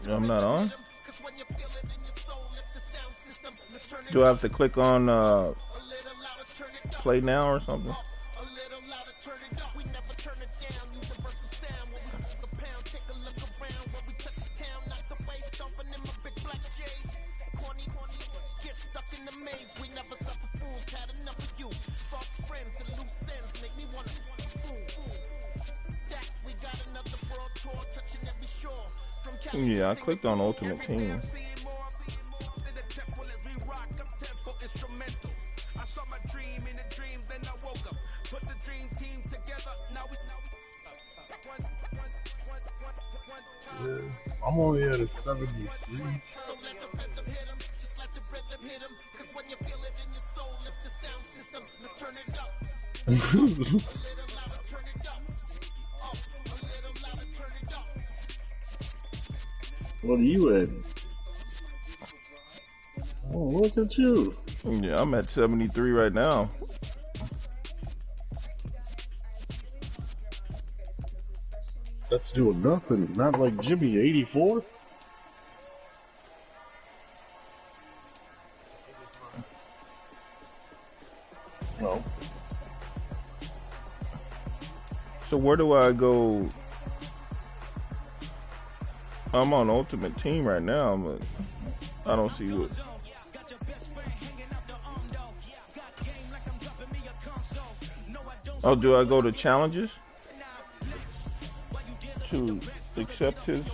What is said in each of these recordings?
I'm not on. Do I have to click on play now or something? Yeah, I clicked on Ultimate Team. Yeah, I'm only at a 73. What are you at? Oh, look at you. Yeah, I'm at 73 right now. That's doing nothing. Not like Jimmy, 84. No. So where do I go? I'm on Ultimate Team right now, but I don't see what. Oh, do I go to challenges to accept his?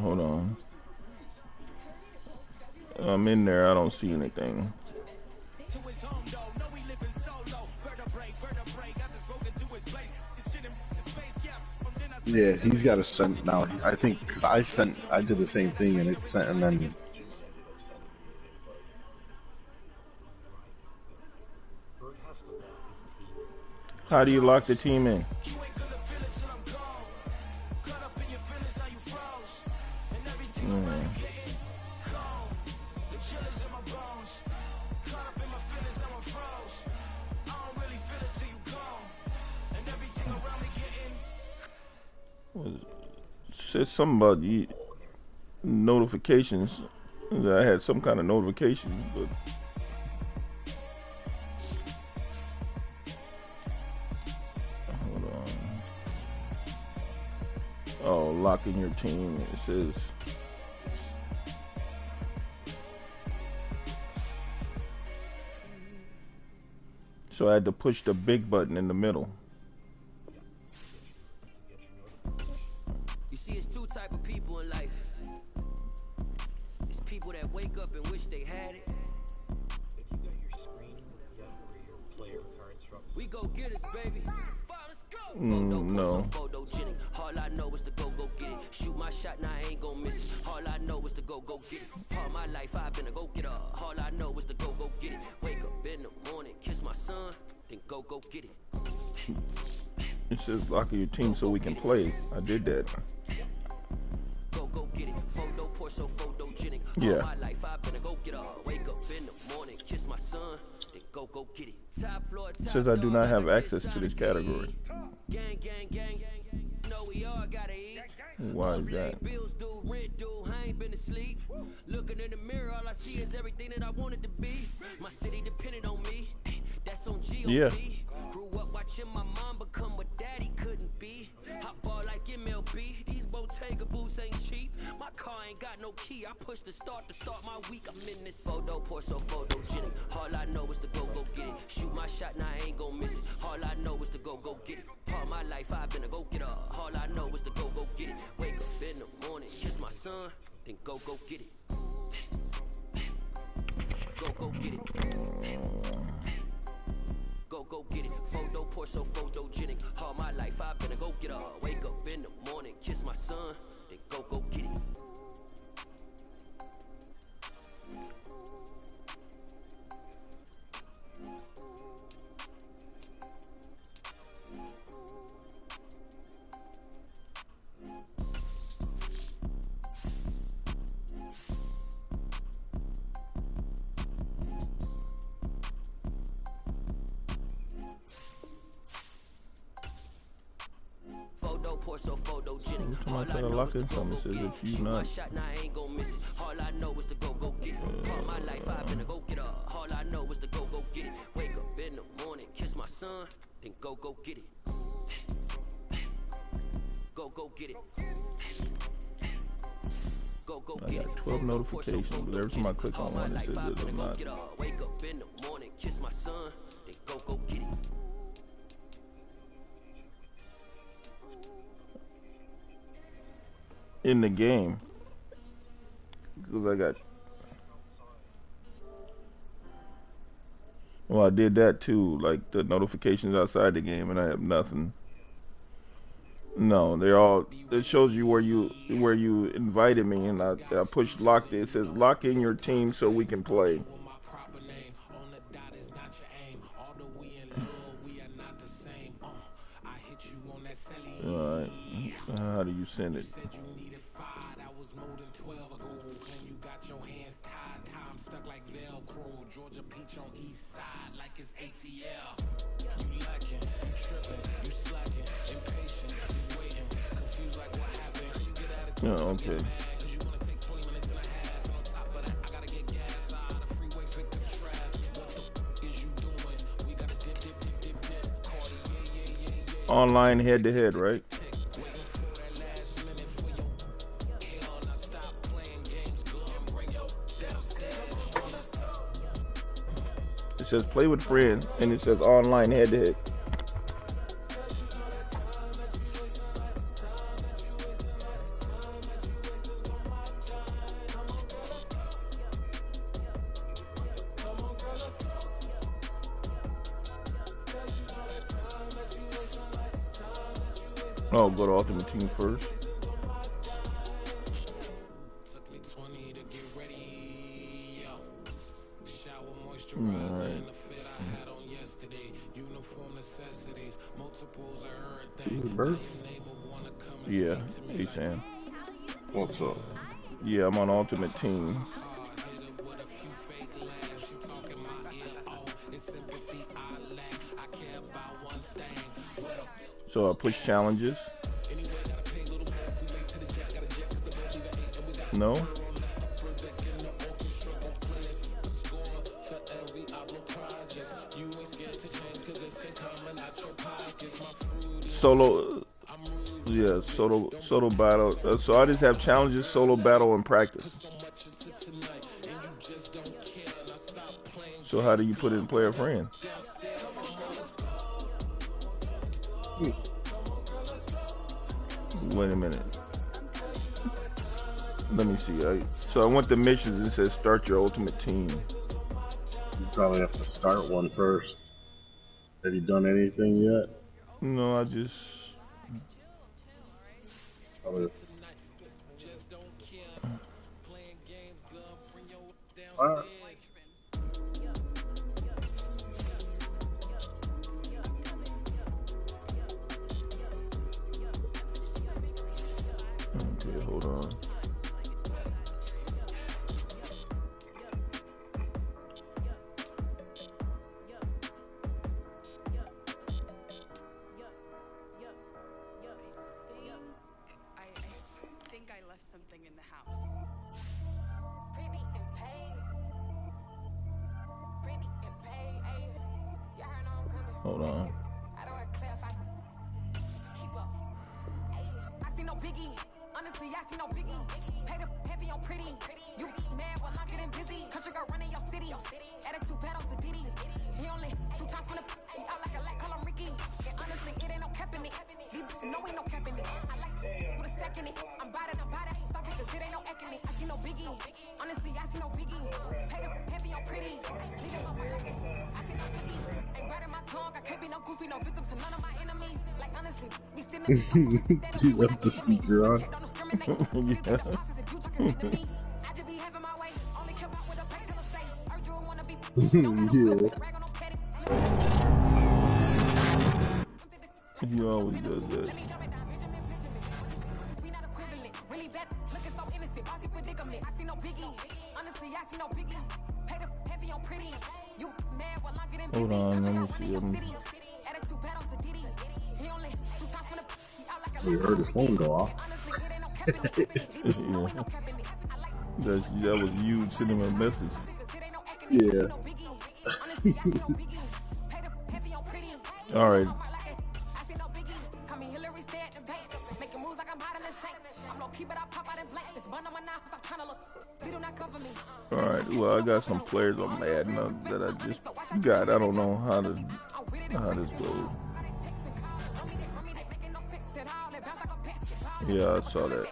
Hold on. I'm in there. I don't see anything. Yeah, he's got to send now. I think because I did the same thing and it sent, and then. How do you lock the team in? Said something about notifications. I had some kind of notifications, but hold on. Oh, locking your team. It says. So I had to push the big button in the middle. You see, it's two type of people in life. It's people that wake up and wish they had it. We go get it, baby. No. All I know is to go get it. Shoot my shot, now I ain't gon' miss it. All I know is to go get it. All my life I've been a go getter. All I know is to go get it. Wake up in the morning, kiss my son, then go get it. It says locking your team so we can play. I did that. Go get it. Photo poor so photogenic. Yeah. All my life I've been a go getter. Wake up in the morning, kiss my son, then go get it. Top floor, It says I do not have access to this category. Gang. No, we all gotta eat. Why is that? Bills due, rent due, I ain't been asleep. Looking in the mirror, all I see is everything that I wanted to be. My city depended on me. That's on G.O.D. Yeah. Grew up watching my mom become what daddy couldn't be. I ball like MLB. These Bottega boots ain't cheap. My My car ain't got no key. I push the start my week. I'm in this photo pour so photogenic. All I know is to go get it. Shoot my shot, now I ain't gon' miss it. All I know is to go get it. All my life I've been a go-getter. All I know is to go get it. Wake up in the morning, kiss my son, then go get it. Go get it. Go get it. Photo pour so photogenic. All my life I've been a go-getter. Wake up in the morning, kiss my son, then go get it. Pour so photogenic. All I know is to go get it. Shoot my shot, now I ain't gon' miss it. All I know is to go get it. All my life I've been a go-getter. All I know is to go get it. Wake up in the morning, kiss my son, then go get it. Go get it. Go get it. 12 notifications, but every time I click on one, it says it does not. Wake up in the morning, kiss my son, then go get it. In the game, because I got, well, I did that too, like the notifications outside the game, and I have nothing. No, they're all, it shows you where you invited me, and I pushed lock. It says lock in your team so we can play. All right, how do you send it? Oh, okay. Online head-to-head, right? It says play with friends, and it says online head-to-head. Oh, go to Ultimate Team first. Alright. Bert? Yeah, hey Sam. What's up? Yeah, I'm on Ultimate Team. So I push challenges. No? Solo, yeah, solo battle. So I just have challenges, solo battle, and practice. So how do you put in player friend? Wait a minute. Let me see. So I want the missions. It says start your ultimate team. You probably have to start one first. Have you done anything yet? No, I just. Probably. Okay, hold on. Hold on. Honestly, I see no biggie. Pay the heavy on pretty. You mad while I'm getting busy. Country girl running your city. Attitude bad on the Diddy. He only 2 times from the out like a light, call him Ricky. And honestly, it ain't no cap in it. These no ain't no cap in it. I like with a stack in it. I'm biting, ain't stopping cause it ain't no acting it. I see no biggie. Honestly, I see no biggie. Pay the heavy on pretty. Leaving my mind like it. I see no biggie. Ain't biting my tongue. I can't be no goofy, no victim to none of my enemies. Like honestly, be sitting He left the speaker on. I just be having my way. Only kept up with a pay till I say. Urge you wanna be. Yeah. He always does that. We not equivalent. Really bad. Looking so innocent. Bossy predicament. I see no biggie. Honestly, I see no biggie. Pay the heavy on pretty. You mad while I'm getting busy. Hold on, let me see him. Attitude bad on the Diddy. He only 2 times from the out like a We heard his phone go off. That was you sending him a message. Yeah. All right. All right. Well, I got some players on Madden that I just got. I don't know how this goes. Yeah, I saw that.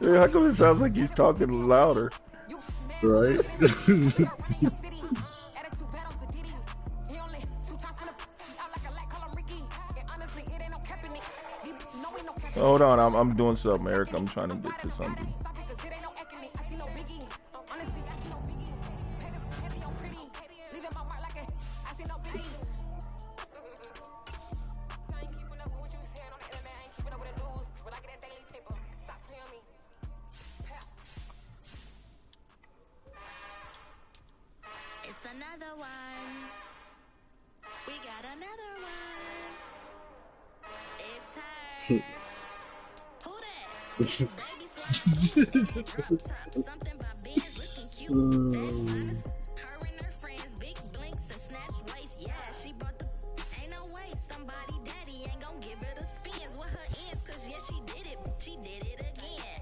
Hey, how come it sounds like he's talking louder? Right? Hold on, I'm doing something, Eric. I'm trying to get to something. Another one. We got another one. It's her. Who that? Baby something about Benz looking cute. Her and her friends, big blinks and snatch waist. Yeah, she brought the ain't no way. Somebody daddy ain't gon' give her the spins with her ends, cause yeah, she did it again.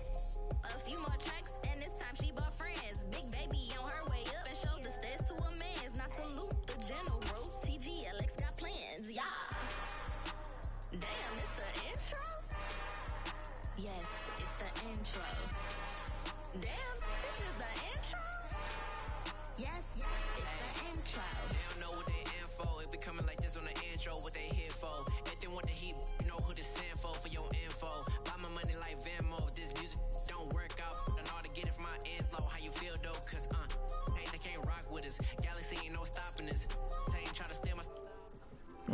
A few more tracks and this time she bought friends. Big baby on her way up and showed the stairs to a man's. Now salute the general. TGLX got plans, yeah. Damn, it's the intro? Yes, it's the intro. Damn, this is the intro? Yes, it's the intro. They don't know what they info. It be coming like this on the intro, what they here for. If they want the heat, you know who to send for your info. Buy my money like Venmo. This music don't work out. And all to get it from my ends low. How you feel though? Cause hey, they can't rock with us. Galaxy ain't no stopping us. They ain't try to steal my.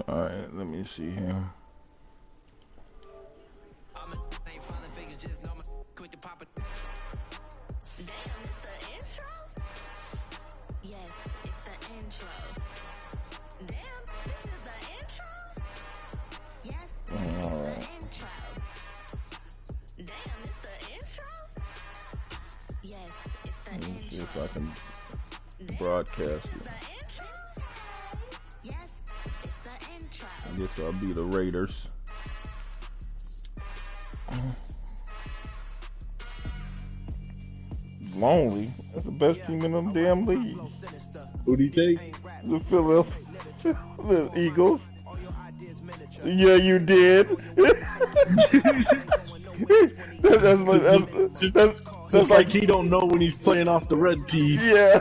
Alright, let me see here. Ain't falling figures, just know my quick to pop it. Damn, it's the intro? Yes, it's the intro. Damn, this is the intro? Yes, it's the intro. Damn, it's the intro? Yes, it's the Let me see intro. if I can broadcast it. Yes, it's the intro. I guess I'll be the Raiders. Lonely. That's the best team in them damn league. Who'd he take? The Philadelphia the Eagles. Yeah, you did. That's like he don't know when he's playing off the red tees. Yeah.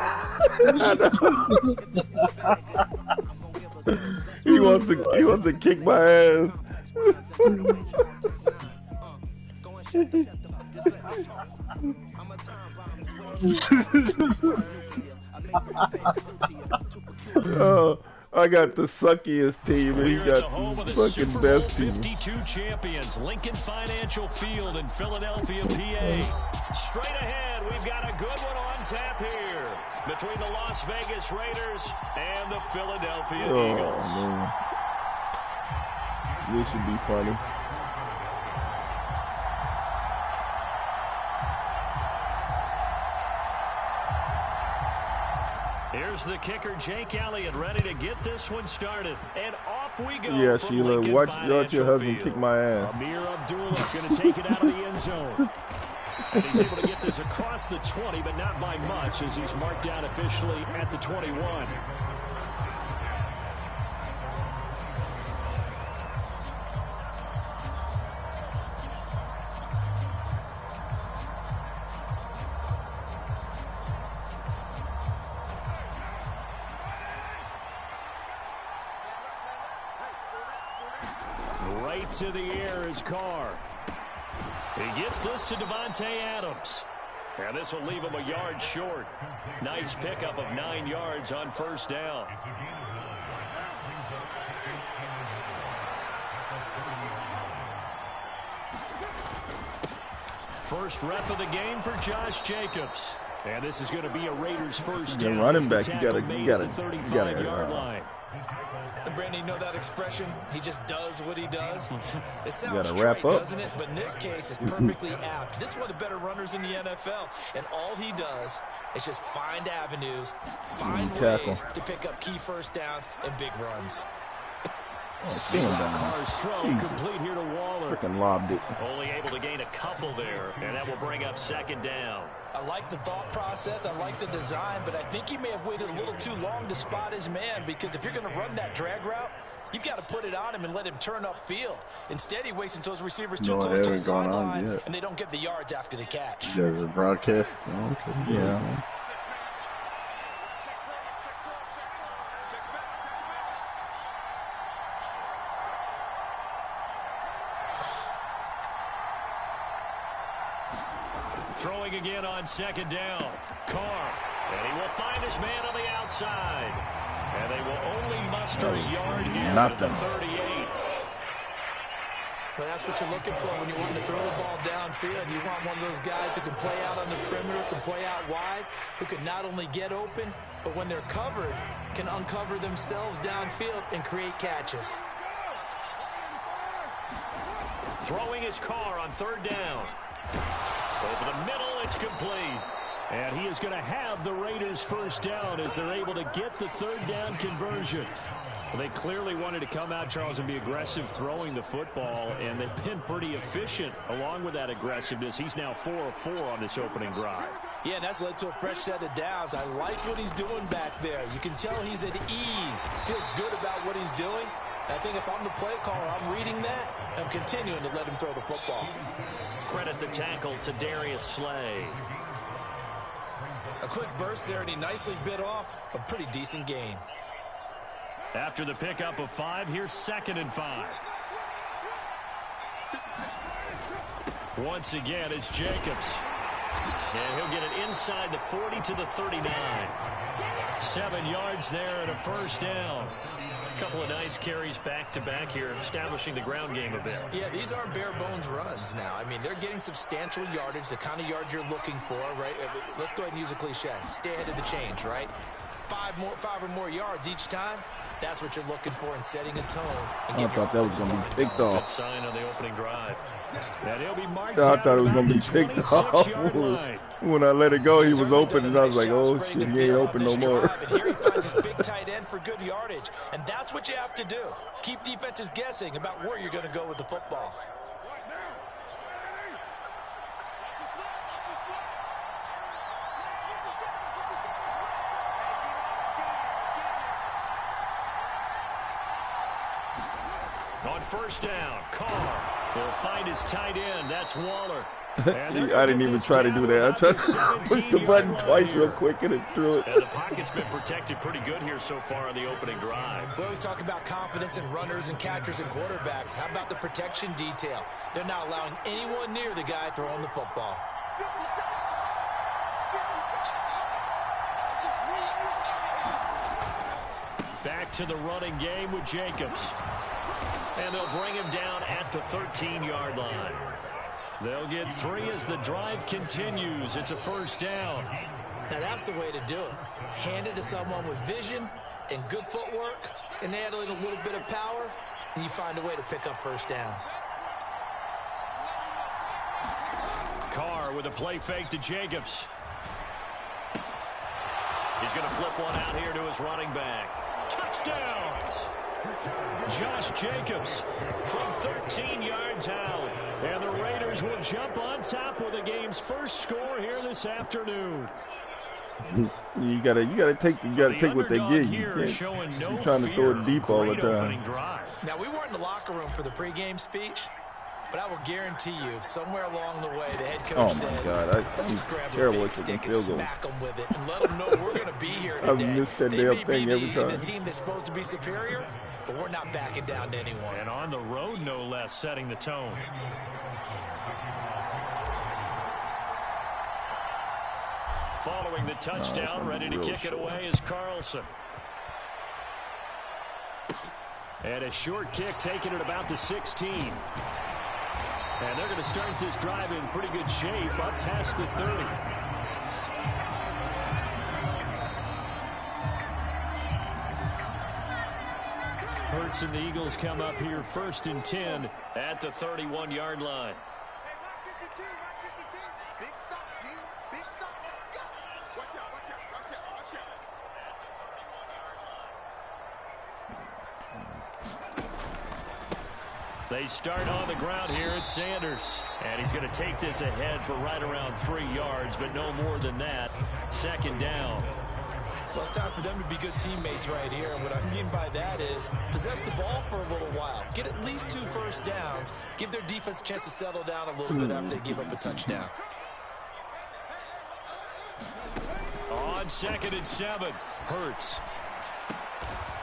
He wants to kick my ass. I got the suckiest team, and he got the fucking best team. 52 champions, Lincoln Financial Field in Philadelphia, PA. Straight ahead, we've got a good one on tap here between the Las Vegas Raiders and the Philadelphia Eagles. Man. This should be funny. Here's the kicker, Jake Elliott, ready to get this one started. And off we go. Yeah, Sheila, watch your husband kick my ass. Amir Abdullah going to take it out of the end zone. And he's able to get this across the 20, but not by much, as he's marked down officially at the 21. Right to the air is Carr. He gets this to Devontae Adams. And this will leave him a yard short. Nice pickup of 9 yards on first down. First rep of the game for Josh Jacobs. And this is going to be a Raiders first down. Running back, you gotta yard line. And Brandon, you know that expression? He just does what he does. It sounds gotta wrap trite, up. doesn't it? But in this case, it's perfectly apt. This is one of the better runners in the NFL, and all he does is just find avenues, find ways to pick up key first downs and big runs. Carr's throw complete here to Waller. Freaking lobbed it. Only able to gain a couple there, and that will bring up second down. I like the thought process. I like the design, but I think he may have waited a little too long to spot his man, because if you're going to run that drag route, you've got to put it on him and let him turn upfield. Instead, he waits until his receiver's too close to the sideline, and they don't get the yards after the catch. There's a broadcast. Oh, okay. Yeah. Throwing again on second down. Carr. And he will find his man on the outside. And they will only muster a yard here at the 38. Well, that's what you're looking for when you want to throw the ball downfield. You want one of those guys who can play out on the perimeter, can play out wide, who can not only get open, but when they're covered, can uncover themselves downfield and create catches. Throwing his Carr on third down. Over the middle, it's complete. And he is going to have the Raiders first down as they're able to get the third down conversion. Well, they clearly wanted to come out, Charles, and be aggressive throwing the football, and they've been pretty efficient along with that aggressiveness. He's now 4 of 4 on this opening drive. Yeah, and that's led to a fresh set of downs. I like what he's doing back there. You can tell he's at ease, feels good about what he's doing. I think if I'm the play caller, I'm reading that. I'm continuing to let him throw the football. Credit the tackle to Darius Slay. A quick burst there, and he nicely bit off a pretty decent gain. After the pickup of 5, here's 2nd and 5. Once again, it's Jacobs. And he'll get it inside the 40 to the 39. 7 yards there and a first down. A couple of nice carries back-to-back here, establishing the ground game a bit. Yeah, these aren't bare-bones runs now. I mean, they're getting substantial yardage, the kind of yards you're looking for, right? Let's go ahead and use a cliche. Stay ahead of the change, right? 5 or more yards each time. That's what you're looking for in setting a tone. I thought that was going to be picked off. Good sign on the opening drive. And he'll be marked I thought it was going to be picked off. When I let it go, he was open, and I was like, oh, shit, he ain't open no more. And here he finds his big tight end for good yardage. And that's what you have to do. Keep defenses guessing about where you're going to go with the football. On first down, Carr will find his tight end. That's Waller. I didn't even try to do that. I tried to push the button twice real quick and it threw it. And the pocket's been protected pretty good here so far on the opening drive. We always talk about confidence in runners and catchers and quarterbacks. How about the protection detail? They're not allowing anyone near the guy throwing the football. Back to the running game with Jacobs. And they'll bring him down at the 13-yard line. They'll get 3 as the drive continues. It's a first down. Now that's the way to do it. Hand it to someone with vision and good footwork and add in a little bit of power, and you find a way to pick up first downs. Carr with a play fake to Jacobs. He's going to flip one out here to his running back. Touchdown! Josh Jacobs from 13 yards out. And the Raiders will jump on top with the game's first score here this afternoon. You gotta take what they give you. You're trying to throw it deep all the time. Now, we weren't in the locker room for the pregame speech, but I will guarantee you, somewhere along the way, the head coach said, let's just grab a big stick and smack them with it and let them know we're going to be here today. I've missed that damn thing every time. The team that's supposed to be superior, but we're not backing down to anyone. And on the road, no less, setting the tone. Following the touchdown, ready to kick it away is Carlson. And a short kick taken at about the 16. And they're going to start this drive in pretty good shape up past the 30. Hurts and the Eagles come up here 1st and 10 at the 31-yard line. They start on the ground here at Sanders. And he's going to take this ahead for right around 3 yards, but no more than that. 2nd down. Well, it's time for them to be good teammates right here. And what I mean by that is possess the ball for a little while. Get at least 2 first downs. Give their defense a chance to settle down a little bit after they give up a touchdown. On 2nd and 7, Hurts.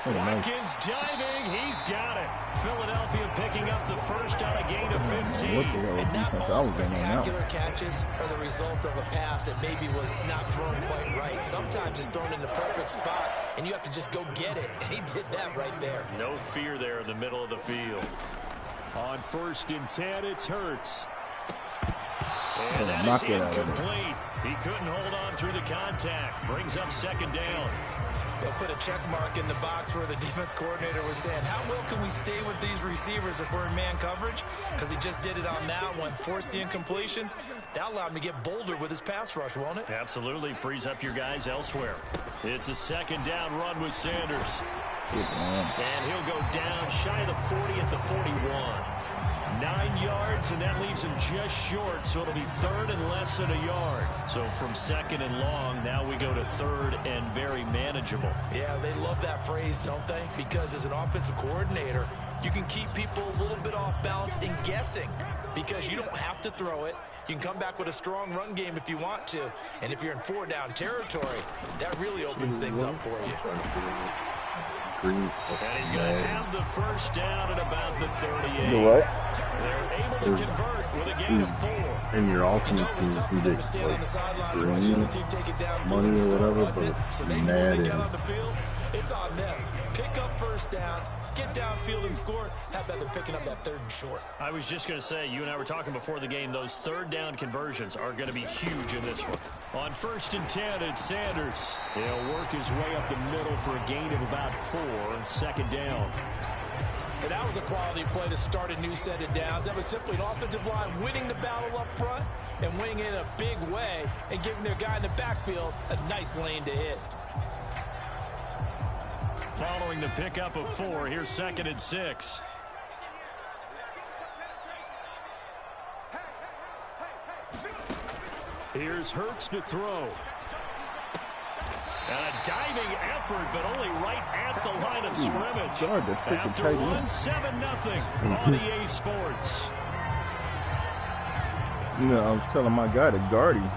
Watkins diving. He's got it. Philadelphia picking up the first on a gain of 15. And not all spectacular catches are the result of a pass that maybe was not thrown quite right. Sometimes it's thrown in the perfect spot, and you have to just go get it. And he did that right there. No fear there in the middle of the field. On 1st and 10, it's Hurts. And that is incomplete. He couldn't hold on through the contact. Brings up 2nd down. They'll put a check mark in the box where the defense coordinator was saying, how well can we stay with these receivers if we're in man coverage? Because he just did it on that one. Force the incompletion. That allowed him to get bolder with his pass rush, won't it? Absolutely. Frees up your guys elsewhere. It's a 2nd down run with Sanders. And he'll go down shy of the 40 at the 41. 9 yards, and that leaves him just short, so it'll be 3rd and less than a yard. So from 2nd and long, now we go to 3rd and very manageable. Yeah, they love that phrase, don't they? Because as an offensive coordinator, you can keep people a little bit off balance and guessing because you don't have to throw it. You can come back with a strong run game if you want to. And if you're in 4-down territory, that really opens things up for you. And he's going to have the first down at about the 38. You know what? They're able to convert with a gain of 4. In your alternate team, who they like green, money or whatever, but it's mad and it's on them. Pick up first downs, get downfield and score. How about them picking up that 3rd and short? I was just going to say, you and I were talking before the game, those 3rd down conversions are going to be huge in this one. On 1st and 10, it's Sanders. He'll work his way up the middle for a gain of about 4. 2nd down. And that was a quality play to start a new set of downs. That was simply an offensive line winning the battle up front and winning it in a big way and giving their guy in the backfield a nice lane to hit. Following the pickup of 4, here's 2nd and 6. Here's Hurts to throw. And a diving effort, but only right at the line of scrimmage. After one, 7-0 on EA Sports. You know, I was telling my guy to guard him.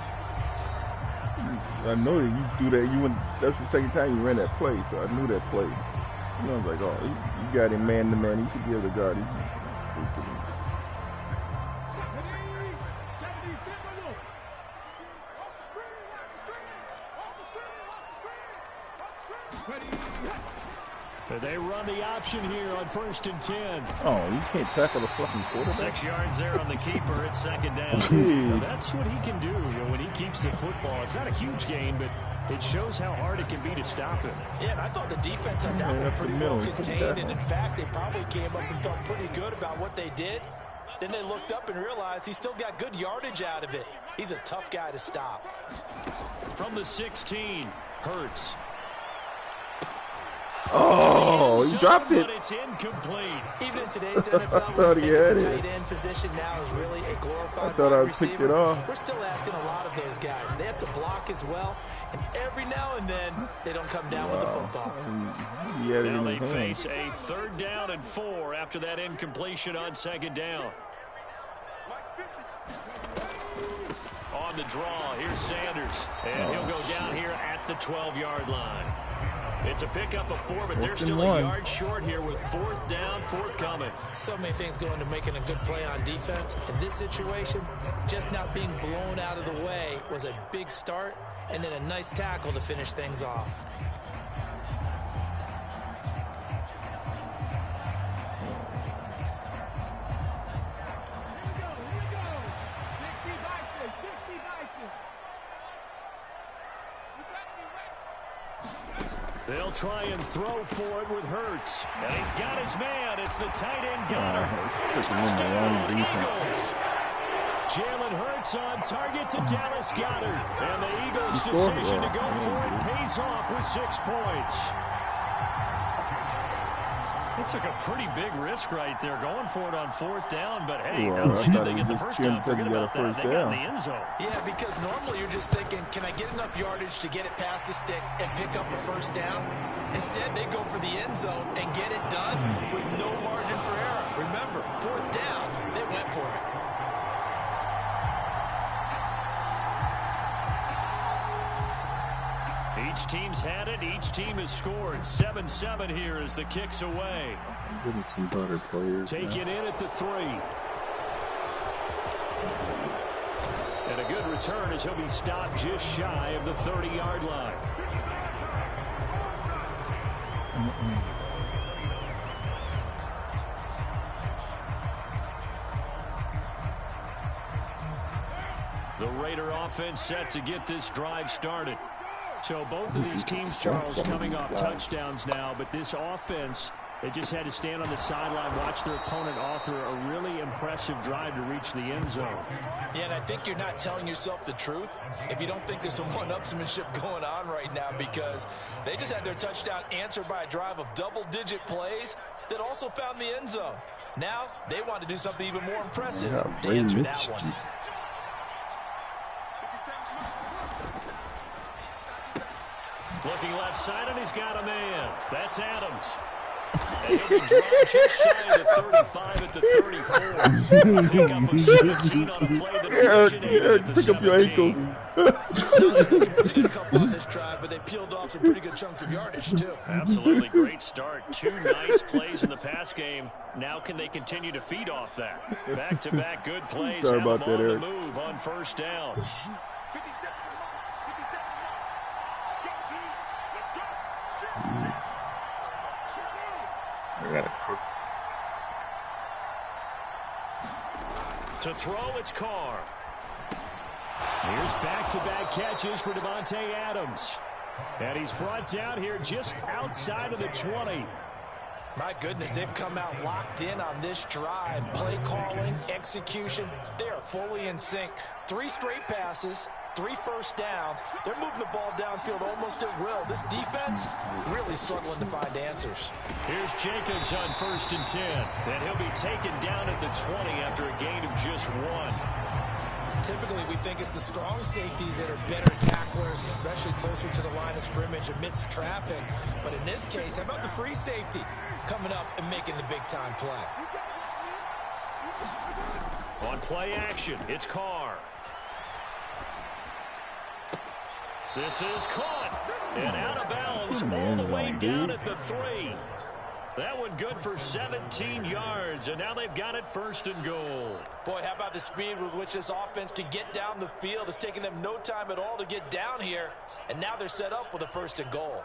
I know that you do that. That's the 2nd time you ran that play, so I knew that play. You know, I was like, oh, you got him man to man. He should be able to guard him. They run the option here on 1st and 10. Oh, you can't tackle the fucking quarterback. 6 yards there on the keeper at 2nd down. Now, that's what he can do, you know, when he keeps the football. It's not a huge gain, but it shows how hard it can be to stop him. Yeah, and I thought the defense had that one pretty well contained, and in fact, they probably came up and felt pretty good about what they did. Then they looked up and realized he still got good yardage out of it. He's a tough guy to stop. From the 16, Hurts. Oh, he dropped it. But it's incomplete. Even in today's NFL, thought he had the it. tight end position now is really a glorified I thought I wide picked receiver. it off. We're still asking a lot of those guys. They have to block as well, and every now and then they don't come down with the football. He had it Now in they his hand. face a 3rd down and 4 after that incompletion on 2nd down. On the draw, here's Sanders. And he'll go down here at the 12-yard line. It's a pickup of 4, but they're still a yard short here with 4th down, forthcoming. So many things go into making a good play on defense. In this situation, just not being blown out of the way was a big start, and then a nice tackle to finish things off. They'll try and throw for it with Hurts. And he's got his man. It's the tight end gunner. Touchdown, Eagles. Jalen Hurts on target to Dallas Goedert. And the Eagles' decision to go for it pays off with 6 points. It took a pretty big risk right there going for it on 4th down, but hey, not only did they get the first down, forget about that, they got in the end zone. Yeah, because normally you're just thinking, can I get enough yardage to get it past the sticks and pick up a 1st down? Instead, they go for the end zone and get it done with no margin for error. Remember, 4th down, they went for it. Each team's had it. Each team has scored. 7-7 here as the kick's away. Getting some better players. Take it in at the 3. And a good return as he'll be stopped just shy of the 30-yard line. The Raider offense set to get this drive started. So both of these teams, Charles, coming off touchdowns now, but this offense, they just had to stand on the sideline, watch their opponent author a really impressive drive to reach the end zone. Yeah, and I think you're not telling yourself the truth if you don't think there's some one-upsmanship going on right now, because they just had their touchdown answered by a drive of double-digit plays that also found the end zone. Now they want to do something even more impressive to answer that one. Looking left side, and he's got a man. That's Adams. And he'll be dropped just shy of the 35 at the 34. A pickup of 17 on a play that originated at the pick up your 17. ankles. Did a couple on this drive, but they peeled off some pretty good chunks of yardage, too. Absolutely great start. 2 nice plays in the pass game. Now can they continue to feed off that? Back-to-back good plays. Sorry have about them that, on Eric. the move on 1st down. I got a push. To throw, it's Carr. Here's back-to-back catches for Devontae Adams. And he's brought down here just outside of the 20. My goodness, they've come out locked in on this drive. Play calling, execution, they are fully in sync. 3 straight passes, 3 first downs. They're moving the ball downfield almost at will. This defense really struggling to find answers. Here's Jacobs on 1st and 10. And he'll be taken down at the 20 after a gain of just 1. Typically, we think it's the strong safeties that are better tacklers, especially closer to the line of scrimmage amidst traffic. But in this case, how about the free safety coming up and making the big-time play? On play action, it's Carr. This is caught. And out of bounds all the way down at the 3. That one good for 17 yards, and now they've got it 1st and goal. Boy, how about the speed with which this offense can get down the field? It's taken them no time at all to get down here, and now they're set up with a 1st and goal.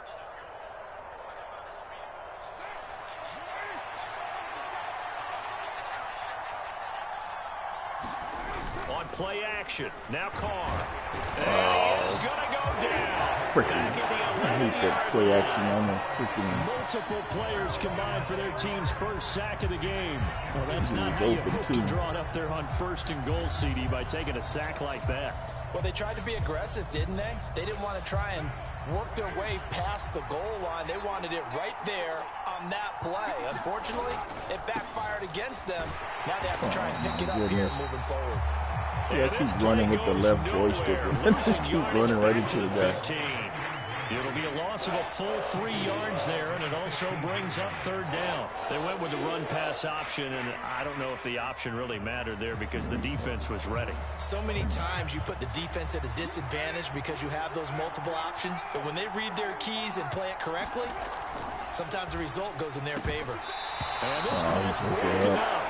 On play action, now Carr. And he is going to go down. Back at the I hate that play action on the freaking. multiple players combined for their team's first sack of the game. Well, that's not how you hope to draw it up there on 1st and goal, CD, by taking a sack like that. Well, they tried to be aggressive, didn't they? They didn't want to try and worked their way past the goal line. They wanted it right there on that play. Unfortunately, it backfired against them. Now they have to try and pick it up here moving forward. Yeah, keep running with the left joystick. Just keep running right into the guy. It'll be a loss of a full 3 yards there, and it also brings up third down. They went with the run-pass option, and I don't know if the option really mattered there because the defense was ready. So many times you put the defense at a disadvantage because you have those multiple options, but when they read their keys and play it correctly, sometimes the result goes in their favor. And this pass broken up.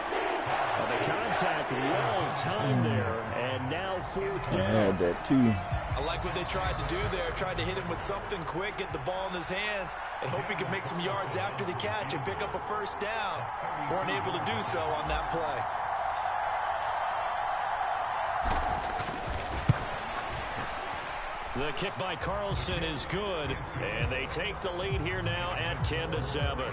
The contact well timed there, and now fourth down. I had that too. I like what they tried to do there. Tried to hit him with something quick, get the ball in his hands, and hope he could make some yards after the catch and pick up a first down. Weren't able to do so on that play. The kick by Carlson is good, and they take the lead here now at 10-7.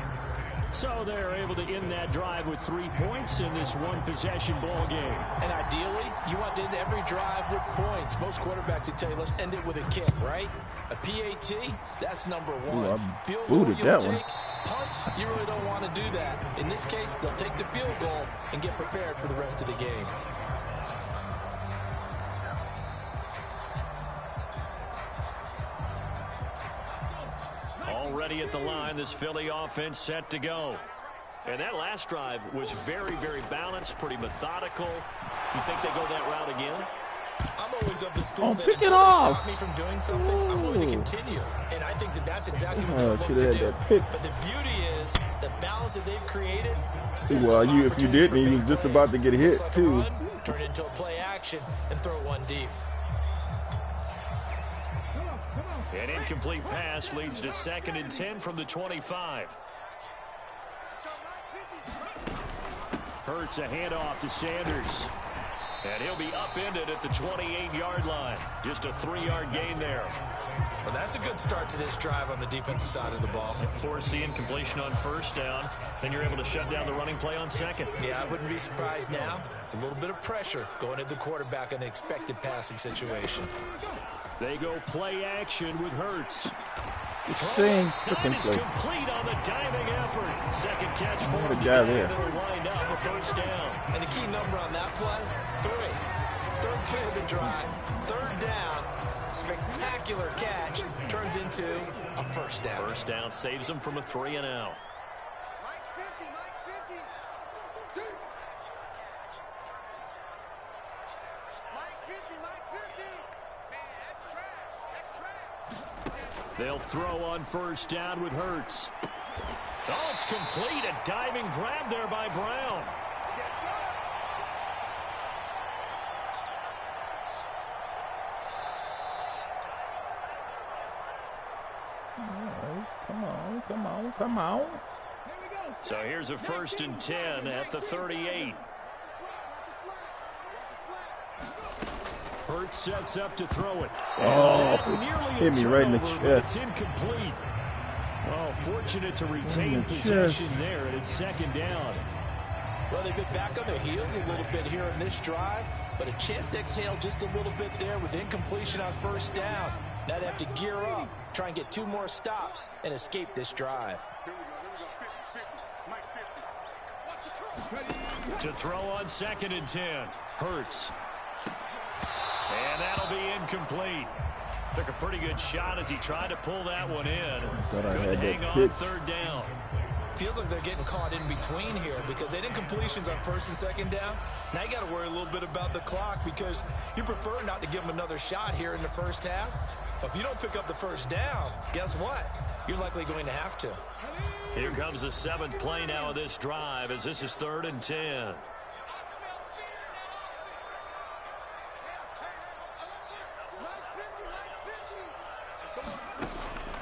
So they're able to end that drive with 3 points in this one-possession ball game. And ideally, you want to end every drive with points. Most quarterbacks would tell you, let's end it with a kick, right? A PAT, that's number one. Ooh, I field goal, booted you'll that take. one. Punts, you really don't want to do that. In this case, they'll take the field goal and get prepared for the rest of the game. Already at the line, this Philly offense set to go. And that last drive was very, very balanced, pretty methodical. You think they go that route again? I'm always of the school that pick it until off. they stop me from doing something, I'm going to continue. And I think that that's exactly what they're looking to do. But the beauty is the balance that they've created. Well, if you didn't, he was just about to get hit too. Turn into a play action and throw one deep. An incomplete pass leads to 2nd and 10 from the 25. Hurts a handoff to Sanders. And he'll be upended at the 28-yard line. Just a 3-yard gain there. Well, that's a good start to this drive on the defensive side of the ball. Force the incompletion on first down. Then you're able to shut down the running play on second. Yeah, I wouldn't be surprised now. It's a little bit of pressure going at the quarterback in an expected passing situation. They go play action with Hurts. Same Side is play. complete on the diving effort. Second catch for The him. guy there. It'll wind up a first down. And the key number on that play, 3. Third play of the drive, third down, spectacular catch, turns into a first down. First down saves him from a 3-and-out. Mike's 50, Mike's 50. Mike's 50, Mike's 50. Man, that's trash. That's trash. They'll throw on first down with Hurts. Oh, it's complete. A diving grab there by Brown. Come on. So here's a 1st and 10 at the 38. Hurts sets up to throw it. Oh, hit me right in the chest. It's incomplete. Well, fortunate to retain possession there, and it's 2nd down. Well, they've been back on their heels a little bit here in this drive, but a chance to exhale just a little bit there with incompletion on first down. Now they have to gear up, try and get 2 more stops, and escape this drive. To throw on 2nd and 10. Hurts. And that'll be incomplete. Took a pretty good shot as he tried to pull that one in. Couldn't hang on 3rd down. Feels like they're getting caught in between here because they did completions on 1st and 2nd down. Now you got to worry a little bit about the clock because you prefer not to give them another shot here in the first half. But if you don't pick up the first down, guess what? You're likely going to have to. Here comes the 7th play now of this drive as this is 3rd and 10.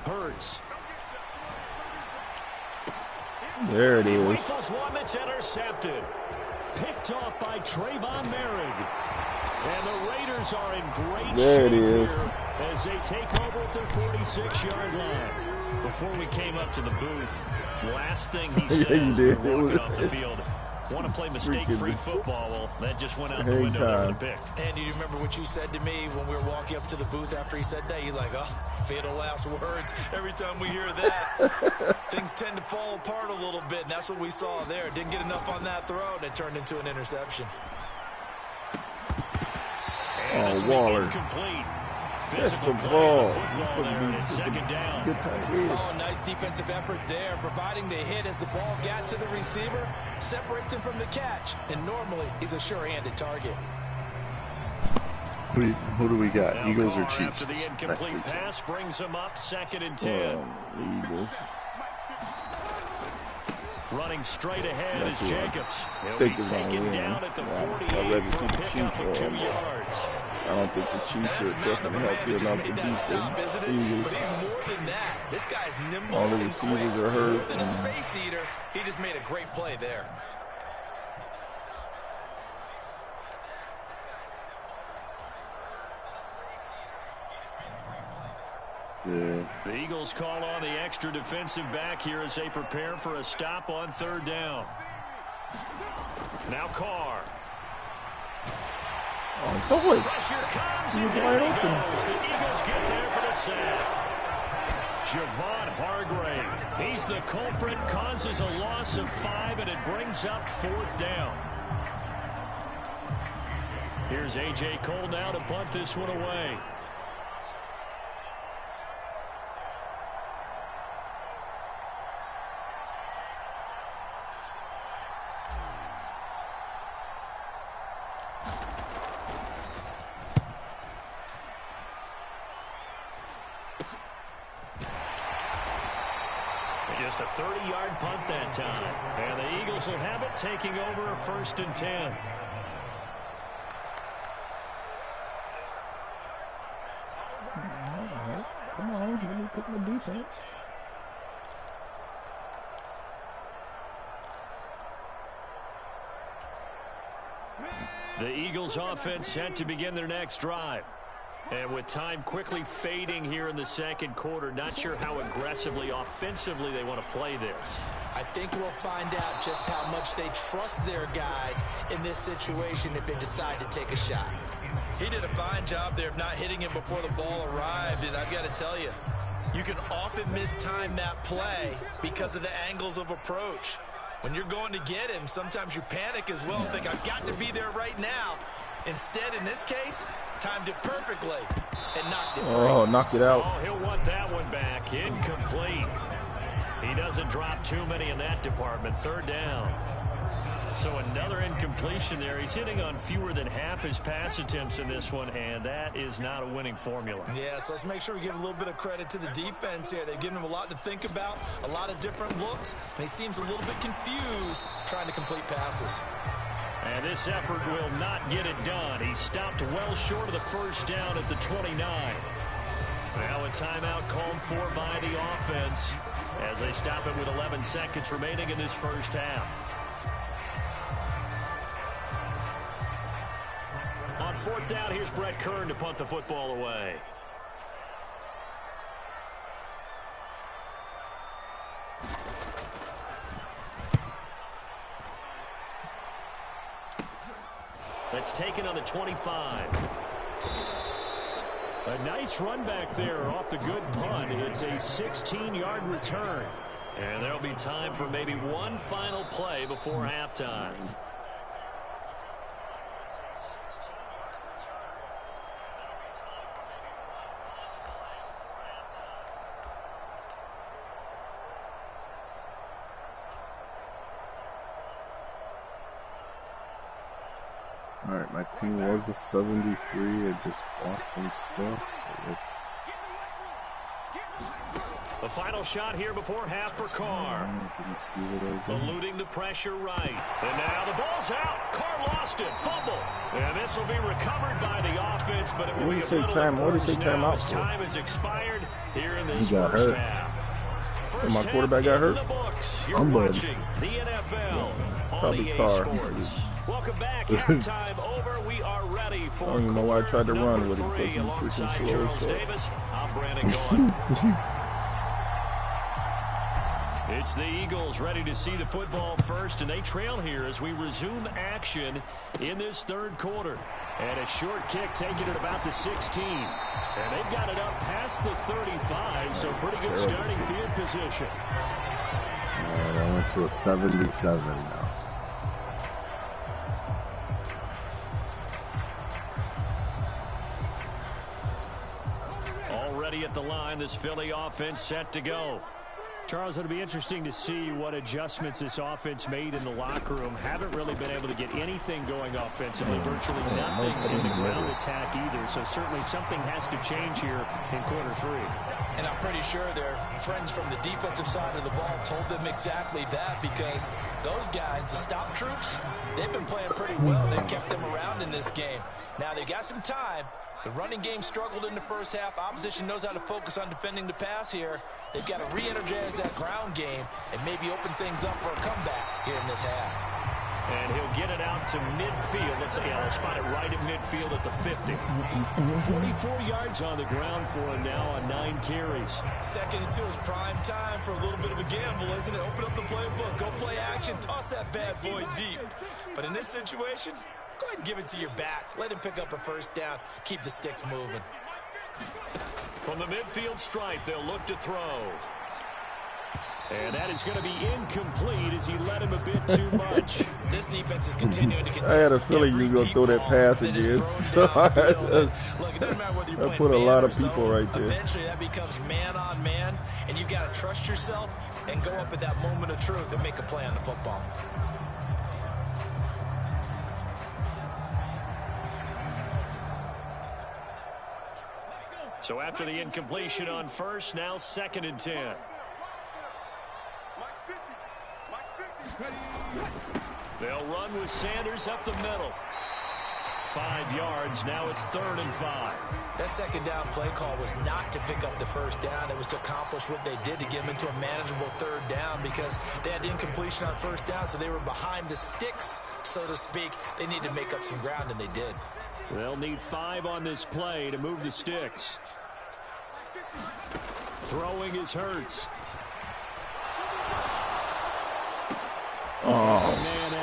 Hurts. There it is. Rifles one that's intercepted. Picked off by Trayvon Merrick. And the Raiders are in great shape here as they take over at their 46-yard line. Before we came up to the booth, last thing he said you did. walking off the field, Want to play mistake-free football? Well, that just went out the window there with a pick. And do you remember what you said to me when we were walking up to the booth after he said that? You're like, oh, fatal last words. Every time we hear that, things tend to fall apart a little bit, and that's what we saw there. Didn't get enough on that throw, and it turned into an interception. And Waller. Incomplete. That's Physical the play ball. on the football there, and it's second down. Good time. Oh, nice defensive effort there, providing the hit as the ball got to the receiver, separates him from the catch, and normally he's a sure-handed target. Who do we got? Now Eagles Carr, or Chiefs? after the incomplete pass, brings him up 2nd and 10. Eagles. Running straight ahead That's is right. Jacobs. He'll Think be it's gonna taken win. down at the Yeah, 48 I'd rather for see a the pickup Chiefs of or 2 them. yards. I don't think the Chiefs That's are mountain of a definitely man help that good just enough to made that beat stop, them. isn't it? Eagles. But he's more than that. This guy's nimble All the and quick. receivers are hurt. More than a space eater, he just made a great play there. Yeah. The Eagles call on the extra defensive back here as they prepare for a stop on 3rd down. Now Carr. Oh, go away. Pressure comes He and was down wide he open. goes. The Eagles get there for the sack. Javon Hargrave. He's the culprit, causes a loss of 5, and it brings up 4th down. Here's A.J. Cole now to punt this one away. Just a 30-yard punt that time. And the Eagles will have it, taking over a 1st and 10. Come on, let me pick my defense. The Eagles offense set to begin their next drive. And with time quickly fading here in the 2nd quarter, not sure how aggressively, offensively they want to play this. I think we'll find out just how much they trust their guys in this situation if they decide to take a shot. He did a fine job there of not hitting him before the ball arrived, and I've got to tell you, you can often mistime that play because of the angles of approach. When you're going to get him, sometimes you panic as well and think, I've got to be there right now. Instead, in this case, timed it perfectly and knocked it free. Oh, knocked it out. Oh, he'll want that one back. Incomplete. He doesn't drop too many in that department. 3rd down. So another incompletion there. He's hitting on fewer than half his pass attempts in this one, and that is not a winning formula. Yeah, so let's make sure we give a little bit of credit to the defense here. They've given him a lot to think about, a lot of different looks, and he seems a little bit confused trying to complete passes. And this effort will not get it done. He stopped well short of the 1st down at the 29. Now a timeout called for by the offense as they stop it with 11 seconds remaining in this 1st half. On 4th down, here's Brett Kern to punt the football away. That's taken on the 25. A nice run back there off the good punt. It's a 16-yard return. And there'll be time for maybe one final play before halftime. Alright, my team was a 73. I just bought some stuff, so let's... The final shot here before half for Carr. See what I got. Eluding the pressure right. And now the ball's out. Carr lost it. Fumble. And this will be recovered by the offense, but it will be a little adverse now as time has expired here in this first half. And my quarterback got hurt? You're I'm watching the NFL on EA Sports. Welcome back. Halftime over. We are ready for I don't even know why I tried to run with it, because he's alongside freaking slow. Charles Davis. I'm Brandon Gaudin. It's the Eagles ready to see the football first, and they trail here as we resume action in this third quarter. And a short kick taken at about the 16. And they've got it up past the 35, so pretty good starting field position. That went to a 77 now. Already at the line, this Philly offense set to go. Charles, it'll be interesting to see what adjustments this offense made in the locker room. Haven't really been able to get anything going offensively, virtually nothing in the ground attack either. So certainly something has to change here in quarter three. And I'm pretty sure their friends from the defensive side of the ball told them exactly that, because those guys, the stop troops, they've been playing pretty well. They've kept them around in this game. Now they got some time. The running game struggled in the first half. Opposition knows how to focus on defending the pass here. They've got to re-energize that ground game and maybe open things up for a comeback here in this half. And he'll get it out to midfield. Let's say he'll spot it right at midfield at the 50. 44 yards on the ground for him now on 9 carries. Second and 2 is prime time for a little bit of a gamble, isn't it? Open up the playbook, go play action, toss that bad boy deep. But in this situation, go ahead and give it to your back. Let him pick up a first down. Keep the sticks moving. From the midfield stripe, they'll look to throw. And that is going to be incomplete as he led him a bit too much. This defense is continuing to contest. I had a feeling you were going to throw that pass again. So Look, it doesn't matter whether you're I playing put a man lot or of people zone. right there. Eventually, that becomes man on man, and you've got to trust yourself and go up at that moment of truth and make a play on the football. So after the incompletion on first, now 2nd and 10. They'll run with Sanders up the middle. 5 yards. Now it's 3rd and 5. That second down play call was not to pick up the first down. It was to accomplish what they did to get them into a manageable 3rd down, because they had incompletion on first down, so they were behind the sticks, so to speak. They needed to make up some ground, and they did. They'll need 5 on this play to move the sticks. Throwing is Hurts. Oh,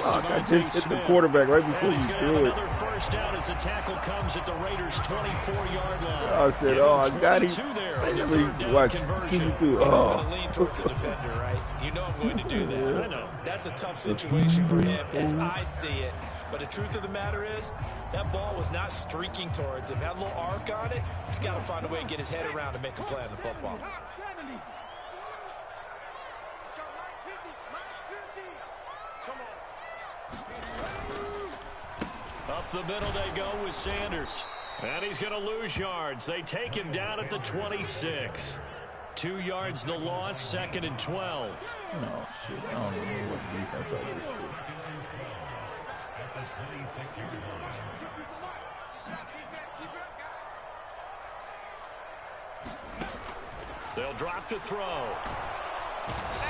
fuck, I just hit the quarterback right before you threw it. Another first down as the tackle comes at the Raiders' 24-yard line. I said, oh, I got him. Watch, see you through. I'm going to lean towards the defender, right? You know I'm going to do that. I know. That's a tough situation for him as I see it. But the truth of the matter is, that ball was not streaking towards him. Had a little arc on it. He's got to find a way to get his head around and make a play on the football. Up the middle they go with Sanders. And he's going to lose yards. They take him down at the 26. 2 yards the loss, 2nd and 12. Oh, shit. I don't even know what defense I just did. They'll drop to throw.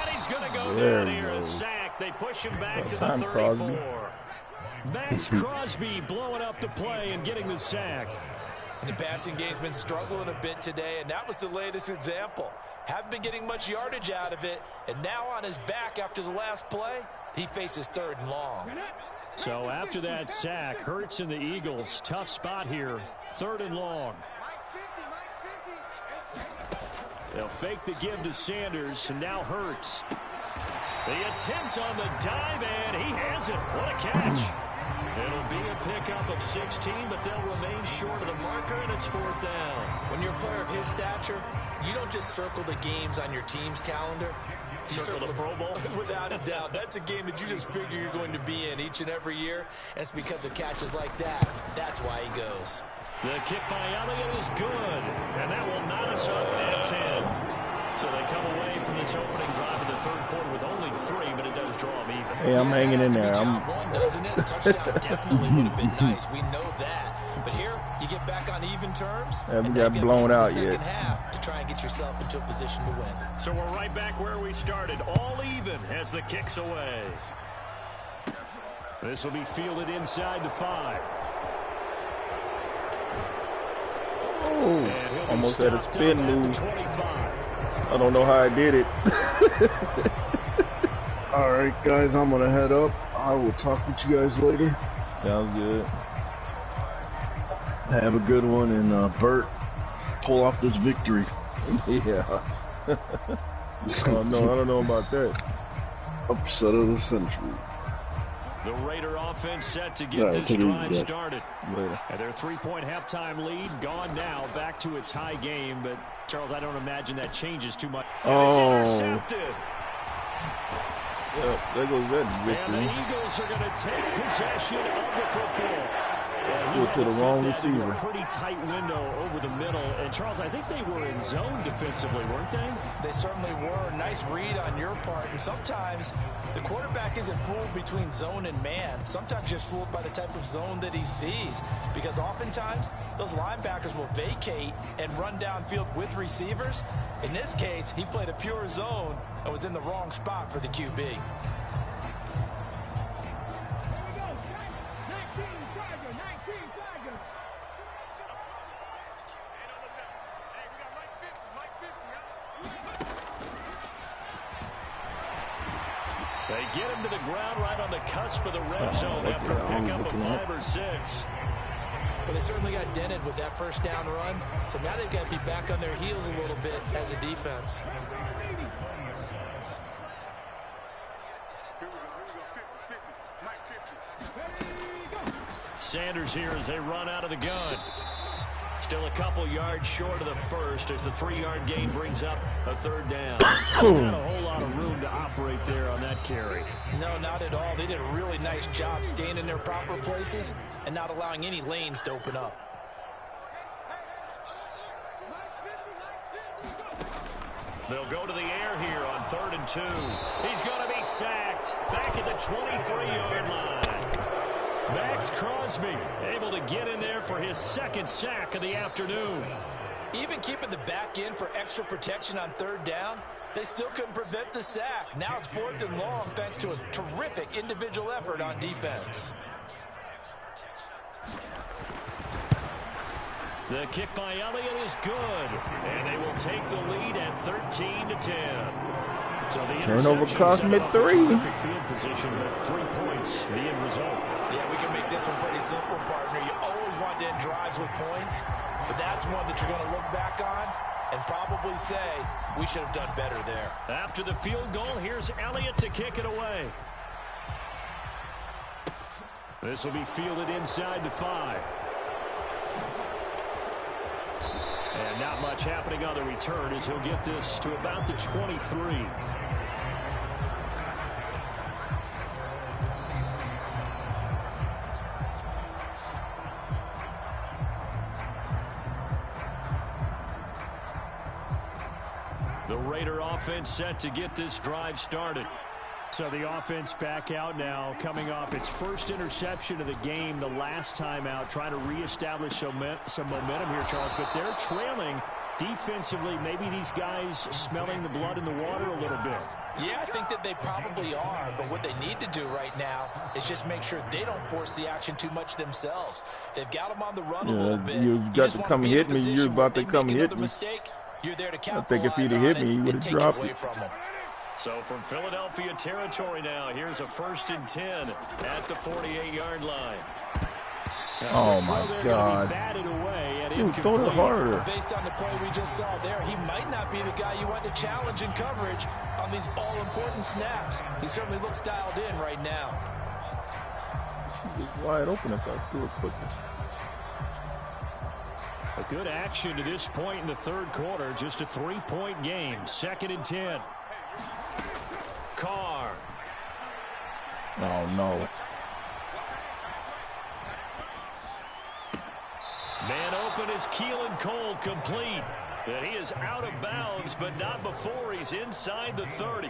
And he's going to go There down we here. go. A sack. They push him back to the Time, 34. Crosby. Max Crosby blowing up the play and getting the sack. And the passing game's been struggling a bit today, and that was the latest example. Haven't been getting much yardage out of it, and now on his back after the last play, he faces 3rd and long. So after that sack, Hurts and the Eagles, tough spot here, 3rd and long. They'll fake the give to Sanders, and now Hurts. The attempt on the dive, and he has it. What a catch. It'll be a pickup of 16, but they'll remain short of the marker, and it's 4th down. When you're a player of his stature, you don't just circle the games on your team's calendar. You Circle the Pro Bowl? Without a doubt. That's a game that you just figure you're going to be in each and every year, and it's because of catches like that. That's why he goes. The kick by Elliott is good, and that will knot us up at 10. So they come away from this opening drive in the 3rd quarter with only 3, but it does draw them even. Hey, I'm hanging in there. One, doesn't it? Touchdown definitely would have been nice. We know that. But here, you get back on even terms. Haven't and got you blown out the second yet. half to try and get yourself into a position to win. So we're right back where we started, all even as the kick's away. This will be fielded inside the 5. Oh, almost had a spin move. I don't know how I did it. All right, guys, I'm gonna head up. I will talk with you guys later. Sounds good. Have a good one, and Bert, pull off this victory. Yeah. Oh no, I don't know about that. Upset of the century. The Raider offense set to get this drive started. Later. And their 3-point halftime lead gone now, back to a tie game. But, Charles, I don't imagine that changes too much. And it's intercepted. Yeah, there goes that victory. And the Eagles are going to take possession of the football. Threw it to the wrong receiver. Pretty tight window over the middle. And, Charles, I think they were in zone defensively, weren't they? They certainly were. Nice read on your part. And sometimes the quarterback isn't fooled between zone and man. Sometimes just fooled by the type of zone that he sees. Because oftentimes, those linebackers will vacate and run downfield with receivers. In this case, he played a pure zone and was in the wrong spot for the QB. They get him to the ground right on the cusp of the red zone after a pickup of 5 or 6. Well, they certainly got dented with that first down run, so now they've got to be back on their heels a little bit as a defense. Sanders here as they run out of the gun. Still a couple yards short of the first as the 3-yard gain brings up a 3rd down. There's not a whole lot of room to operate there on that carry. No, not at all. They did a really nice job staying in their proper places and not allowing any lanes to open up. They'll go to the air here on 3rd and 2. He's going to be sacked back at the 23-yard line. Max Crosby able to get in there for his 2nd sack of the afternoon. Even keeping the back in for extra protection on 3rd down, they still couldn't prevent the sack. Now it's 4th and long thanks to a terrific individual effort on defense. The kick by Elliott is good, and they will take the lead at 13-10. So the turnover cost me 3. Field position, but 3 points, the end result. Yeah, we can make this one pretty simple, partner. You always want to end drives with points, but that's one that you're going to look back on and probably say, we should have done better there. After the field goal, here's Elliott to kick it away. This will be fielded inside the 5. And not much happening on the return as he'll get this to about the 23. The Raider offense set to get this drive started. So the offense back out now, coming off its first interception of the game the last time out, trying to reestablish some momentum here, Charles. But they're trailing defensively. Maybe these guys smelling the blood in the water a little bit. Yeah, I think that they probably are. But what they need to do right now is just make sure they don't force the action too much themselves. They've got them on the run a little bit. You got to come hit me. You're about to come hit me. You're there to I think if he'd have hit me, he would have dropped it. So from Philadelphia territory now, here's a 1st and 10 at the 48-yard line. Oh my God. Dude, throw it harder. Based on the play we just saw there, he might not be the guy you want to challenge in coverage on these all-important snaps. He certainly looks dialed in right now. He was wide open if I threw it quicker. A good action to this point in the 3rd quarter. Just a 3-point game. 2nd and 10. Carr. Oh, no. Man open is Keelan Cole, complete. That he is out of bounds, but not before he's inside the 30.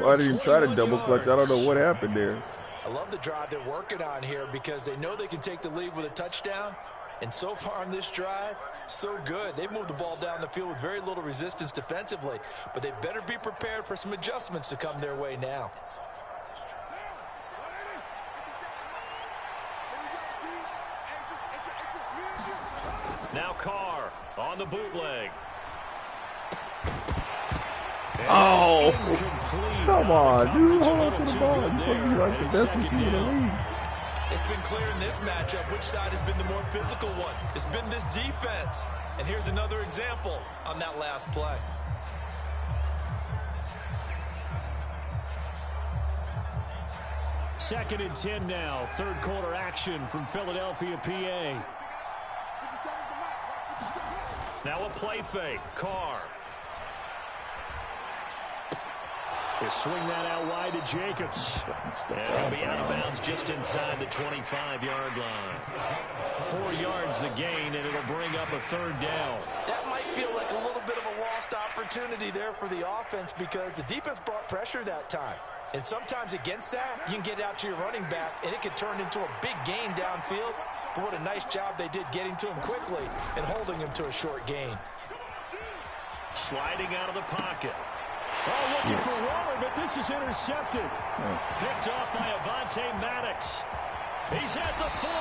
Why did he try to double clutch? I don't know what happened there. I love the drive they're working on here because they know they can take the lead with a touchdown. And so far on this drive, so good. They've moved the ball down the field with very little resistance defensively. But they better be prepared for some adjustments to come their way now. Now Carr on the bootleg. Oh, incomplete. come on, dude. Hold on Little to the too ball. good You're supposed to be there. like the And best second receiver in the down. league. It's been clear in this matchup which side has been the more physical one. It's been this defense. And here's another example on that last play. Second and 10 now. Third quarter action from Philadelphia, PA. Now a play fake. Carr. He'll swing that out wide to Jacobs. And he'll be out of bounds just inside the 25-yard line. 4 yards the gain, and it'll bring up a third down. That might feel like a little bit of a lost opportunity there for the offense because the defense brought pressure that time. And sometimes against that, you can get out to your running back, and it can turn into a big gain downfield. But what a nice job they did getting to him quickly and holding him to a short gain. Sliding out of the pocket. Oh, looking for Waller, but this is intercepted. Picked off by Avonte Maddox. He's at the 40.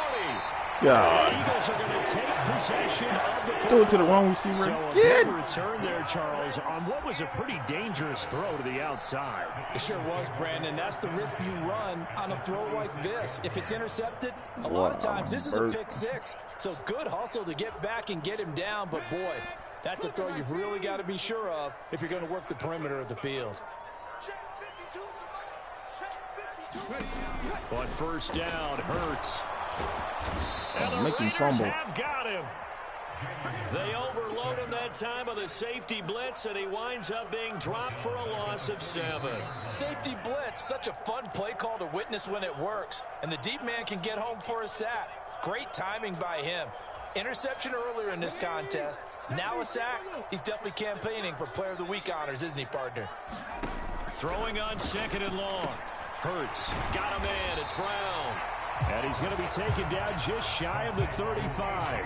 God. The Eagles are going to take possession of the Throw it to the wrong receiver. So a good return there, Charles, on what was a pretty dangerous throw to the outside. It sure was, Brandon. That's the risk you run on a throw like this. If it's intercepted, a lot of times this is a pick six. So good hustle to get back and get him down. But, boy, that's a throw you've really got to be sure of if you're going to work the perimeter of the field. On first down, Hurts. And the Make him Raiders fumble. have got him. They overload him that time with a safety blitz, and he winds up being dropped for a loss of 7. Safety blitz, such a fun play call to witness when it works. And the deep man can get home for a sack. Great timing by him. Interception earlier in this contest. Now a sack. He's definitely campaigning for Player of the Week honors, isn't he, partner? Throwing on second and long. Hurts. Got a man. It's Brown. And he's going to be taken down just shy of the 35.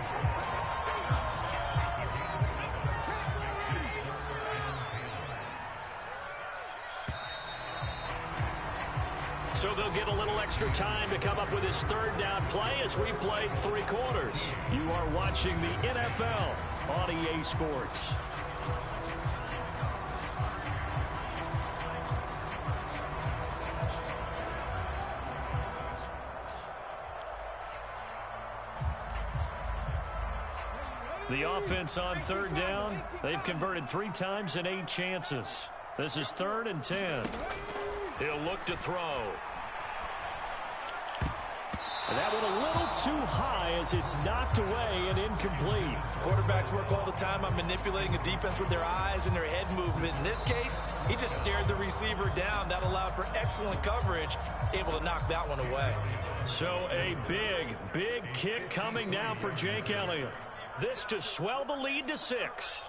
So they'll get a little extra time to come up with his third down play as we've played 3 quarters. You are watching the NFL on EA Sports. The offense on third down, they've converted 3 times in 8 chances. This is 3rd and 10. He'll look to throw. And that one a little too high as it's knocked away and incomplete. Quarterbacks work all the time on manipulating a defense with their eyes and their head movement. In this case, he just stared the receiver down. That allowed for excellent coverage, able to knock that one away. So a big kick coming now for Jake Elliott. This to swell the lead to 6.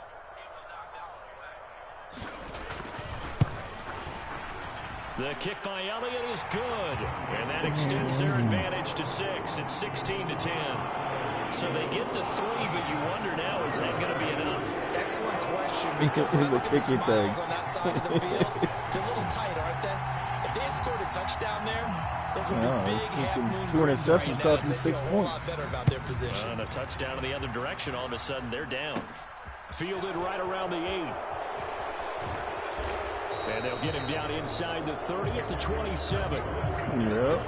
The kick by Elliott is good, and that extends their advantage to 6. It's 16 to 10. So they get the 3, but you wonder now, is that going to be enough? Excellent question. Because look at the tricky thing. smiles on that side of the field. They're a little tight, aren't they? If they had scored a touchdown there, those would be big half-moon 2 grins right interceptions now. cost me They 6 feel a whole points. lot better about their position. And a touchdown in the other direction, all of a sudden they're down. Fielded right around the 8. And they'll get him down inside the 30 at the 27. Yep.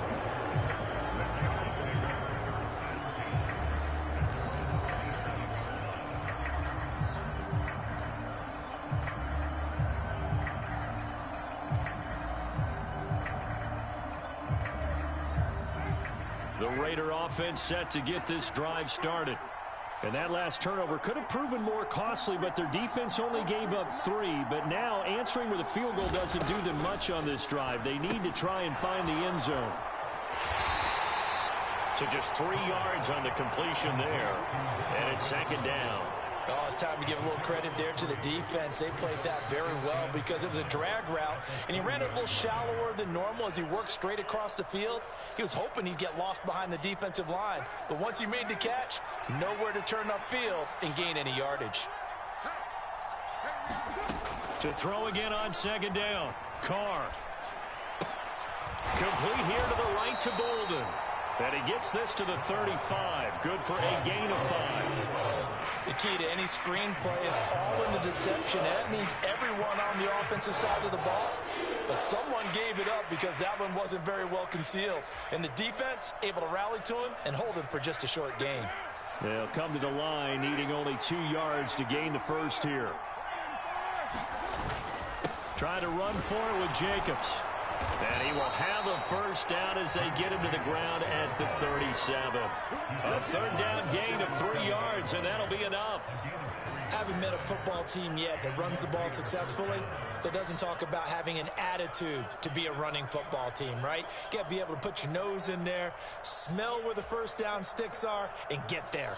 The Raider offense set to get this drive started. And that last turnover could have proven more costly, but their defense only gave up 3. But now answering with a field goal doesn't do them much on this drive. They need to try and find the end zone. So just 3 yards on the completion there. And it's 2nd down. Oh, it's time to give a little credit there to the defense. They played that very well because it was a drag route, and he ran it a little shallower than normal as he worked straight across the field. He was hoping he'd get lost behind the defensive line, but once he made the catch, nowhere to turn upfield and gain any yardage. To throw again on 2nd down. Carr. Complete here to the right to Bolden. And he gets this to the 35. Good for a gain of 5. The key to any screenplay is all in the deception. That means everyone on the offensive side of the ball. But someone gave it up because that one wasn't very well concealed. And the defense able to rally to him and hold him for just a short gain. They'll come to the line, needing only 2 yards to gain the first here. Trying to run for it with Jacobs. And he will have a first down as they get him to the ground at the 37. A third down gain of 3 yards, and that'll be enough. Haven't met a football team yet that runs the ball successfully that doesn't talk about having an attitude to be a running football team, right? You got to be able to put your nose in there, smell where the first down sticks are, and get there.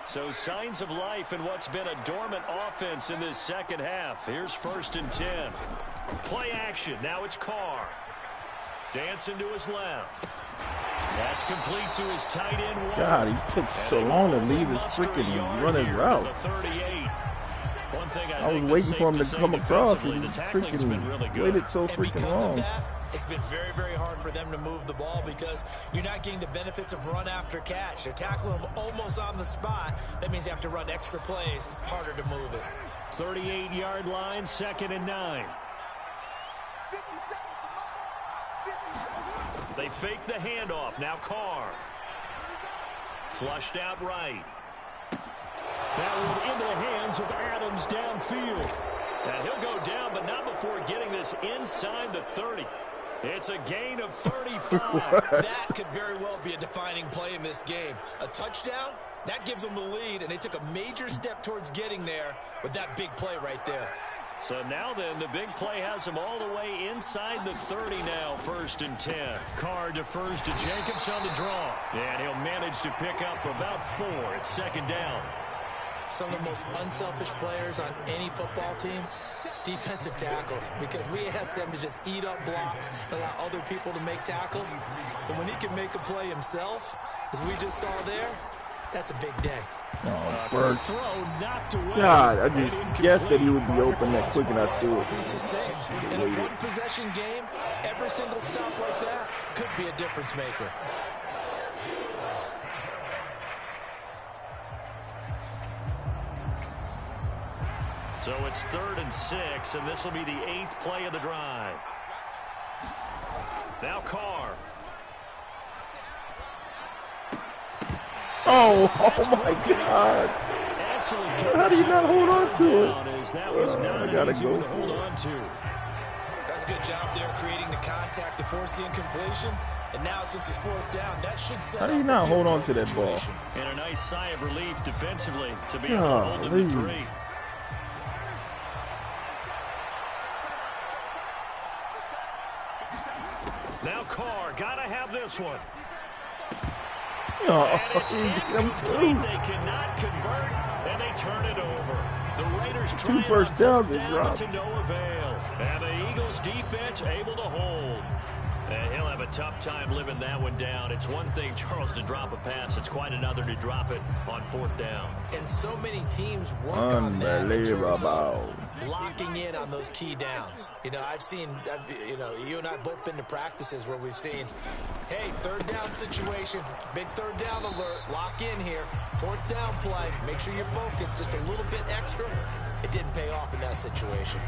So signs of life in what's been a dormant offense in this second half. Here's 1st and 10. Play action. Now it's Carr. Dancing to his left. That's complete to his tight end. God, he took so long to leave his freaking run his route. I was waiting for him to come across, and he freaking waited so freaking long. It's been very, very hard for them to move the ball because you're not getting the benefits of run after catch. They're tackling them almost on the spot. That means you have to run extra plays, harder to move it. 38-yard line, 2nd and 9. They fake the handoff. Now Carr. Flushed out right. That one into the hands of Adams downfield. And he'll go down, but not before getting this inside the 30. It's a gain of 35. That could very well be a defining play in this game. A touchdown, that gives them the lead, and they took a major step towards getting there with that big play right there. So now then, the big play has him all the way inside the 30 now, 1st and 10. Carr defers to Jacobs on the draw. And he'll manage to pick up about 4 at 2nd down. Some of the most unselfish players on any football team, defensive tackles, because we ask them to just eat up blocks, allow other people to make tackles. But when he can make a play himself, as we just saw there, that's a big day. Oh, Bert. God, I just guessed that he would be open that quick, and I threw it. He's succinct. In a one-possession game, every single stop like that could be a difference maker. So it's 3rd and 6, and this will be the 8th play of the drive. Now Carr. Oh my God. How do you not hold on to it? I gotta go. Hold on to. That's a good job there creating the contact to force the incompletion. And now since it's 4th down, that should set How do you not hold on to that ball? And a nice sigh of relief defensively to be able to hold him to 3. Now Carr, gotta have this one. Oh, they cannot convert, and they turn it over. The Raiders try 2 first downs they dropped. to no avail. And the Eagles defense able to hold. And he'll have a tough time living that one down. It's one thing, Charles, to drop a pass. It's quite another to drop it on 4th down. And so many teams work on that in terms of locking in on those key downs. You know, you and I both been to practices where we've seen, hey, 3rd down situation, big 3rd down alert, lock in here, 4th down play, make sure you're focused just a little bit extra. It didn't pay off in that situation.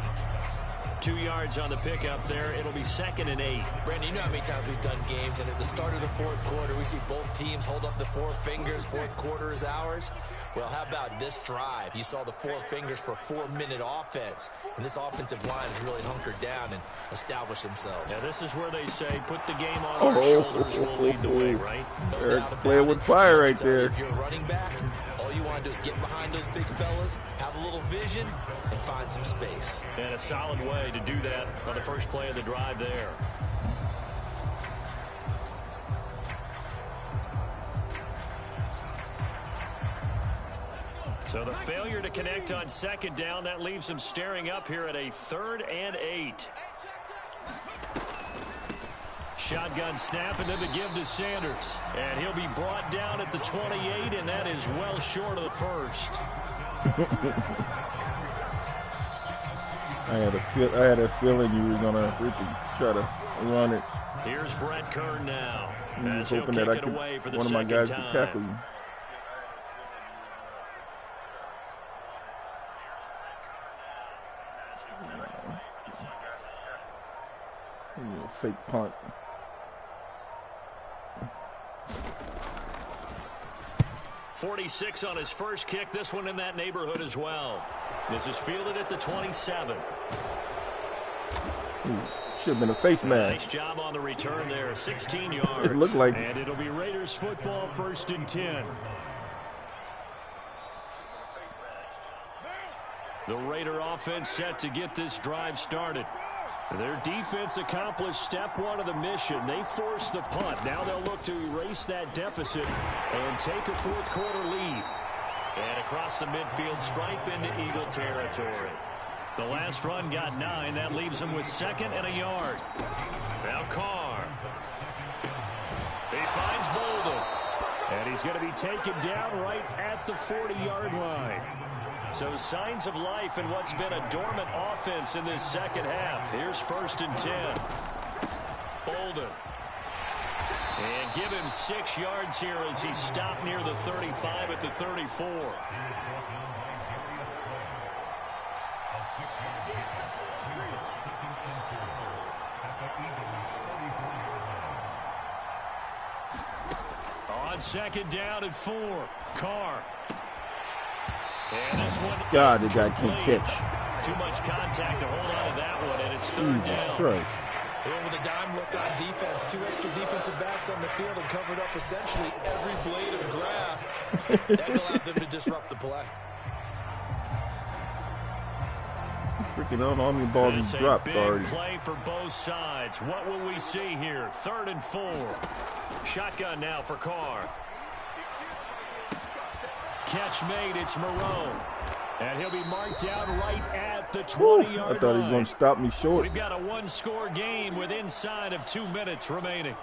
2 yards on the pickup there. It'll be 2nd and 8. Brandon, you know how many times we've done games, and at the start of the 4th quarter, we see both teams hold up the 4 fingers, 4th quarter is ours. Well, how about this drive? You saw the 4 fingers for a 4-minute offense, and this offensive line has really hunkered down and established themselves. Now, this is where they say, put the game on our shoulders, we'll lead the way, right? They're playing with fire right there. If you're a running back, all you want to do is get behind those big fellas, have a little vision, and find some space. And a solid way to do that on the first play of the drive there. So the failure to connect on 2nd down, that leaves him staring up here at a 3rd and 8. Shotgun snap, and then the give to Sanders. And he'll be brought down at the 28, and that is well short of the first. I had a feeling you were gonna try to run it. Here's Brett Kern now. I was hoping that one of my guys could tackle you. Fake punt. .46 on his first kick. This one in that neighborhood as well. This is fielded at the 27. Should have been a face mask. Nice job on the return there. 16 yards. It looked like. And it'll be Raiders football, 1st and 10. The Raider offense set to get this drive started. Their defense accomplished step one of the mission. They forced the punt. Now they'll look to erase that deficit and take a fourth-quarter lead. And across the midfield stripe into Eagle territory. The last run got 9. That leaves them with 2nd and a yard. Now Carr. He finds Bolden. And he's going to be taken down right at the 40-yard line. So signs of life in what's been a dormant offense in this second half. Here's 1st and 10. Bolden. And give him 6 yards here as he stopped near the 35 at the 34. On 2nd down at 4. Carr. And this one. God, the guy can't catch. Too much contact to hold on to that one, and it's 3rd down. Right. Here with a dime look on defense, 2 extra defensive backs on the field and covered up essentially every blade of grass. That allowed them to disrupt the play. Freaking all many balls he dropped already. Play for both sides. What will we see here? 3rd and 4. Shotgun now for Carr. Catch made. It's Moreau. And he'll be marked down right at the 20-yard line. I thought he was going to stop me short. We've got a 1-score game with inside of 2 minutes remaining.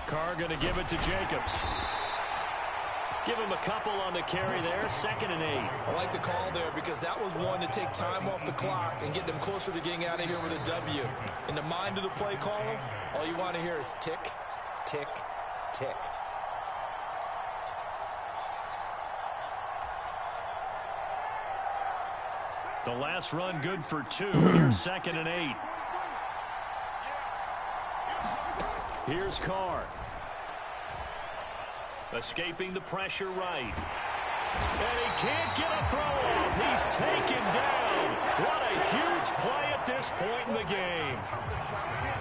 Carr going to give it to Jacobs. Give him a couple on the carry there. 2nd and 8. I like the call there because that was one to take time off the clock and get them closer to getting out of here with a W. In the mind of the play caller, all you want to hear is tick, tick, tick. The last run good for 2. Here's 2nd and 8. Here's Carr. Escaping the pressure right. And he can't get a throw off. He's taken down. What a huge play at this point in the game.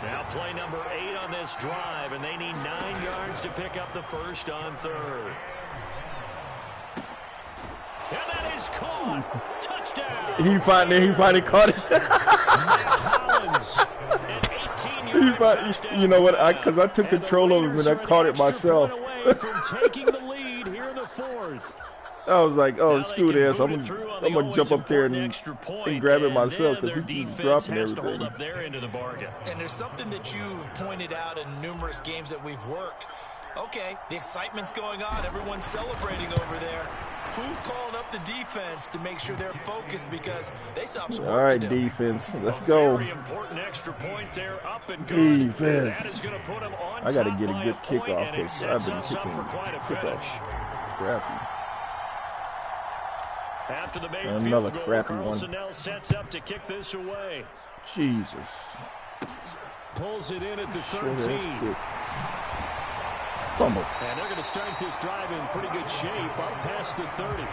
Now play number 8 on this drive, and they need 9 yards to pick up the first on 3rd. And that is caught. Touchdown. He finally caught it. Collins, an 18-yard touchdown. You know what? Because I took control of him and I caught it myself. From taking the lead here in the 4th. I was like, oh, Now screw they can this. boot I'm it through on going the to jump up there and extra point, grab it and myself then because their he keeps defense dropping has to everything. hold up their end of the bargain. And there's something that you've pointed out in numerous games that we've worked. Okay, the excitement's going on. Everyone's celebrating over there. Who's calling up the defense to make sure they're focused because they still have some work All right, to do. defense. Let's go. Very important extra point there, up and good. Defense. That is going to put them on I got to top get a by good point, kickoff and it because I've sets been us up kicking for quite a finish. kickoff. Crappy. After the made Another field goal, crappy Carlson one. now sets up to kick this away. Jesus. Pulls it in at the Short ass 13. kick. Fumble. And they're going to start this drive in pretty good shape up past the 30.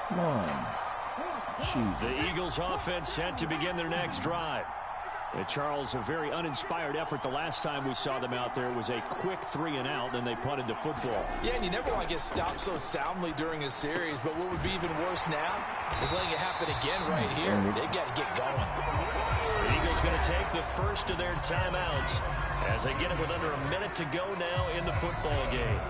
Come on. Jesus. The Eagles offense set to begin their next drive. Charles, a very uninspired effort the last time we saw them out there. It was a quick 3-and-out, then they punted the football. Yeah, and you never want to get stopped so soundly during a series, but what would be even worse now is letting it happen again right here. They've got to get going. The Eagles going to take the first of their timeouts as they get it with under a minute to go now in the football game.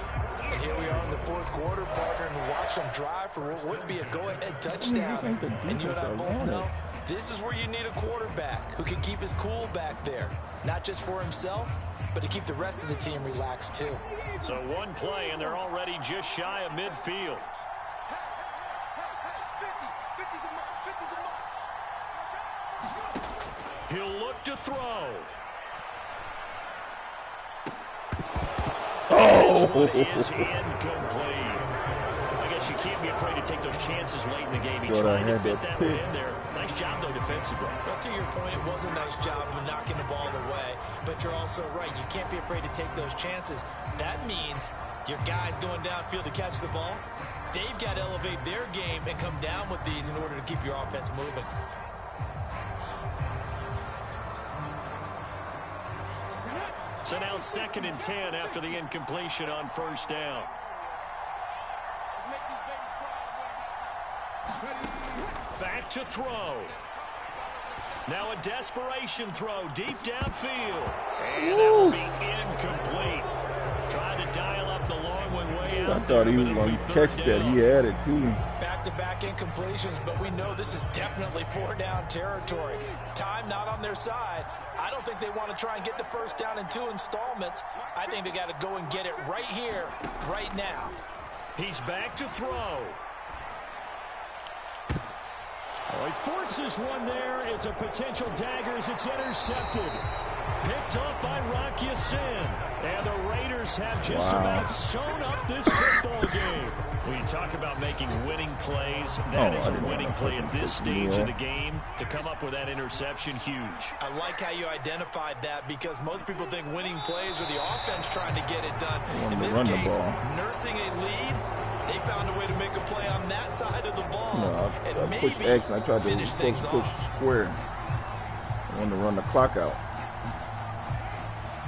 And here we are in the fourth quarter, partner, and watch them drive for what would be a go-ahead touchdown. And you and I both know this is where you need a quarterback who can keep his cool back there, not just for himself, but to keep the rest of the team relaxed too. So one play, and they're already just shy of midfield. He'll look to throw. This one is incomplete. I guess you can't be afraid to take those chances late in the game. He tried to fit that one in there. Nice job, though, defensively. But to your point, it was a nice job of knocking the ball away. But you're also right. You can't be afraid to take those chances. That means your guys going downfield to catch the ball, they've got to elevate their game and come down with these in order to keep your offense moving. So now 2nd and 10 after the incompletion on first down. Back to throw. Now a desperation throw deep downfield. And that will be incomplete. Trying to dial up the long one way out. I thought he was going to catch that. He had it too. Back-to-back incompletions, but we know this is definitely 4-down territory. Time not on their side. I don't think they want to try and get the first down in 2 installments. I think they got to go and get it right here, right now. He's back to throw. Oh, he forces one there. It's a potential dagger as it's intercepted. Picked off by Rock Ya-Sin. And the Raiders have just about sewn up this football game. When you talk about making winning plays, that is a winning play at this stage of the game. To come up with that interception, huge. I like how you identified that because most people think winning plays are the offense trying to get it done. In this case, nursing a lead, they found a way to make a play on that side of the ball. And maybe pushed X and I tried to push square. I wanted to run the clock out.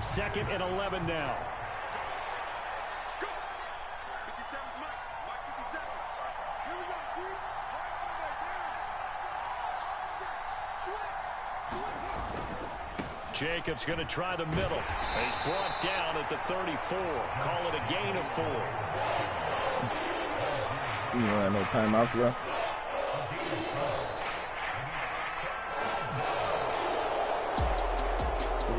2nd and 11 now. Jacobs going to try the middle. He's brought down at the 34. Call it a gain of 4. You know, I know timeouts left.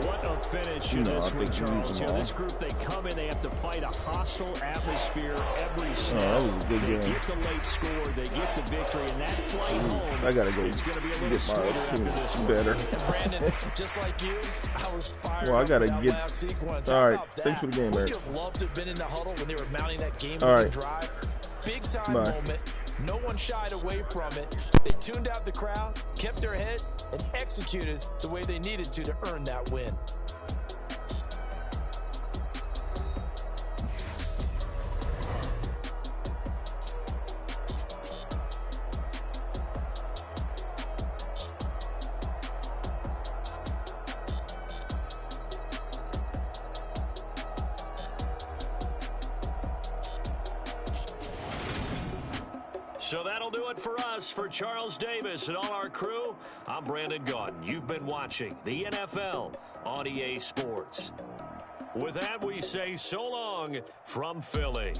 What a finish in this one, Charles. You know, this group, they come in, they have to fight a hostile atmosphere every snap. They get the late score, they get the victory, and that flight home, I gotta go. It's going to be a little smoother after this one. Better. And Brandon, just like you, I was fired well, I gotta up get. last sequence. All right, thanks for the game, Eric. Would you have loved to have been in the huddle when they were mounting that game-winning drive? Big time moment. No one shied away from it. They tuned out the crowd, kept their heads, and executed the way they needed to earn that win. So that'll do it for us. For Charles Davis and all our crew, I'm Brandon Gaudin. You've been watching the NFL on EA Sports. With that, we say so long from Philly.